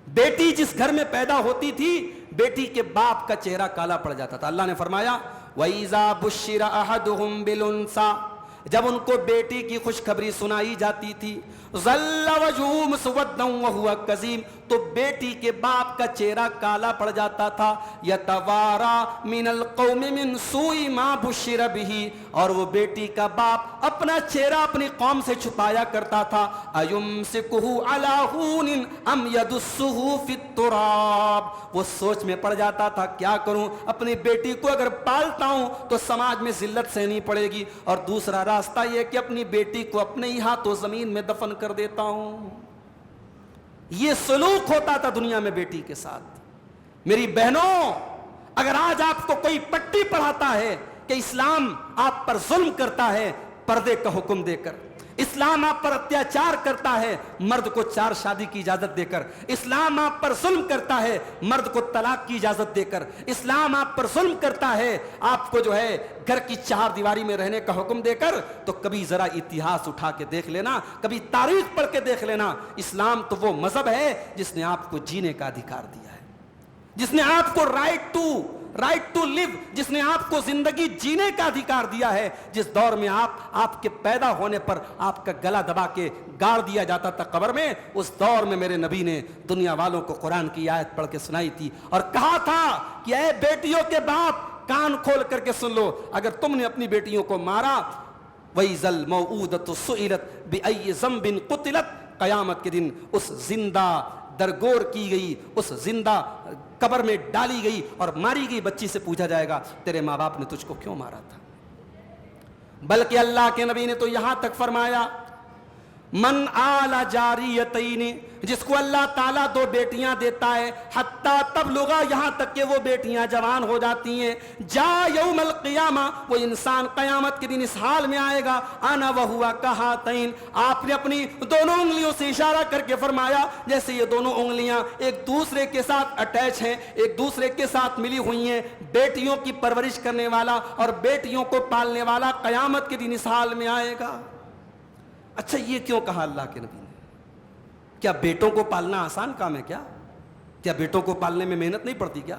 بیٹی جس گھر میں پیدا ہوتی تھی بیٹی کے باپ کا چہرہ کالا پڑ جاتا تھا. اللہ نے فرمایا وَإِذَا بُشِّرَ أَحَدُهُمْ بِالْأُنثَىٰ, جب ان کو بیٹی کی خوشخبری سنائی جاتی تھی, ظَلَّ وَجْهُهُ مُسْوَدًّا وَهُوَ كَظِيمٌ, تو بیٹی کے باپ کا چہرہ کالا پڑ جاتا تھا. يَتَوَارَىٰ مِنَ الْقَوْمِ مِنْ سُوءِ مَا بُشِّرَ بِهِ, اور وہ بیٹی کا باپ اپنا چہرہ اپنی قوم سے چھپایا کرتا تھا. أَيُمْسِكُهُ عَلَىٰ هُونٍ أَمْ يَدُسُّهُ فِي التُّرَابِ, وہ سوچ میں پڑ جاتا تھا کیا کروں, اپنی بیٹی کو اگر پالتا ہوں تو سماج میں ذلت سہنی پڑے گی, اور دوسرا راستہ یہ کہ اپنی بیٹی کو اپنے ہی ہاتھوں زمین میں دفن کر دیتا ہوں. یہ سلوک ہوتا تھا دنیا میں بیٹی کے ساتھ. میری بہنوں, اگر آج آپ کو کوئی پٹی پڑھاتا ہے کہ اسلام آپ پر ظلم کرتا ہے پردے کا حکم دے کر, اسلام آپ پر اتیاچار کرتا ہے مرد کو 4 شادی کی اجازت دے کر, اسلام آپ پر ظلم کرتا ہے مرد کو طلاق کی اجازت دے کر, اسلام آپ پر ظلم کرتا ہے آپ کو جو ہے گھر کی 4 دیواری میں رہنے کا حکم دے کر, تو کبھی ذرا اتہاس اٹھا کے دیکھ لینا, کبھی تاریخ پڑھ کے دیکھ لینا. اسلام تو وہ مذہب ہے جس نے آپ کو جینے کا ادھیکار دیا ہے, جس نے آپ کو رائٹ ٹو لیو, جس نے آپ کو زندگی جینے کا ادھیکار دیا ہے. جس دور میں آپ کے پیدا ہونے پر آپ کا گلا دبا کے گاڑ دیا جاتا تھا قبر میں, اس دور میں میرے نبی نے دنیا والوں کو قرآن کی آیت پڑھ کے سنائی تھی اور کہا تھا کہ اے بیٹیوں کے باپ کان کھول کر کے سن لو, اگر تم نے اپنی بیٹیوں کو مارا وَإِذَا الْمَوْءُودَةُ سُئِلَتْ بِأَيِّ ذَنبٍ قُتِلَتْ, قیامت کے دن اس زندہ درگور کی گئی, اس زندہ قبر میں ڈالی گئی اور ماری گئی بچی سے پوچھا جائے گا تیرے ماں باپ نے تجھ کو کیوں مارا تھا. بلکہ اللہ کے نبی نے تو یہاں تک فرمایا من آل جاریتین, جس کو اللہ تعالیٰ 2 بیٹیاں دیتا ہے, حتیٰ تبلغا, یہاں تک کہ وہ بیٹیاں جوان ہو جاتی ہیں, جا یوم القیامہ, وہ انسان قیامت کے دن اس حال میں آئے گا, انا وہوا کہاتین, آپ نے اپنی دونوں انگلیوں سے اشارہ کر کے فرمایا جیسے یہ دونوں انگلیاں ایک دوسرے کے ساتھ اٹیچ ہیں, ایک دوسرے کے ساتھ ملی ہوئی ہیں. بیٹیوں کی پرورش کرنے والا اور بیٹیوں کو پالنے والا قیامت کے دن اس حال میں آئے گا. اچھا یہ کیوں کہا اللہ کے نبی نے؟ کیا بیٹوں کو پالنا آسان کام ہے کیا بیٹوں کو پالنے میں محنت نہیں پڑتی کیا؟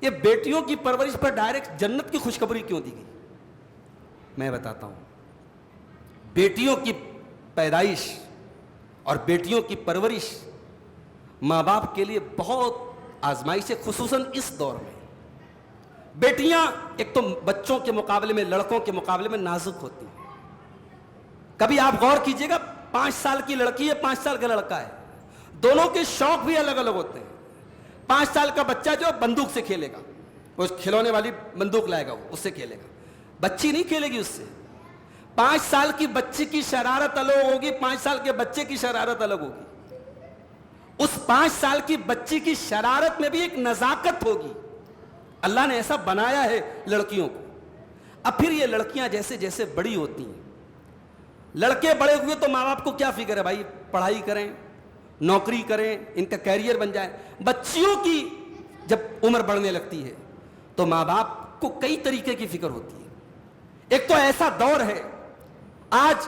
یہ بیٹیوں کی پرورش پر ڈائریکٹ جنت کی خوشخبری کیوں دی گئی؟ میں بتاتا ہوں. بیٹیوں کی پیدائش اور بیٹیوں کی پرورش ماں باپ کے لیے بہت آزمائش ہے, خصوصاً اس دور میں. بیٹیاں ایک تو بچوں کے مقابلے میں, لڑکوں کے مقابلے میں نازک ہوتی ہیں. کبھی آپ غور کیجئے گا, 5 سال کی لڑکی ہے, 5 سال کا لڑکا ہے, دونوں کے شوق بھی الگ الگ ہوتے ہیں. 5 سال کا بچہ جو بندوق سے کھیلے گا, وہ کھلونے والی بندوق لائے گا, اس سے کھیلے گا. بچی نہیں کھیلے گی اس سے. 5 سال کی بچی کی شرارت الگ ہوگی, 5 سال کے بچے کی شرارت الگ ہوگی. اس 5 سال کی بچی کی شرارت میں بھی ایک نزاکت ہوگی. اللہ نے ایسا بنایا ہے لڑکیوں کو. اب پھر یہ لڑکیاں جیسے جیسے بڑی ہوتی ہیں, لڑکے بڑے ہوئے تو ماں باپ کو کیا فکر ہے بھائی, پڑھائی کریں, نوکری کریں, ان کا کیریئر بن جائے. بچیوں کی جب عمر بڑھنے لگتی ہے تو ماں باپ کو کئی طریقے کی فکر ہوتی ہے. ایک تو ایسا دور ہے آج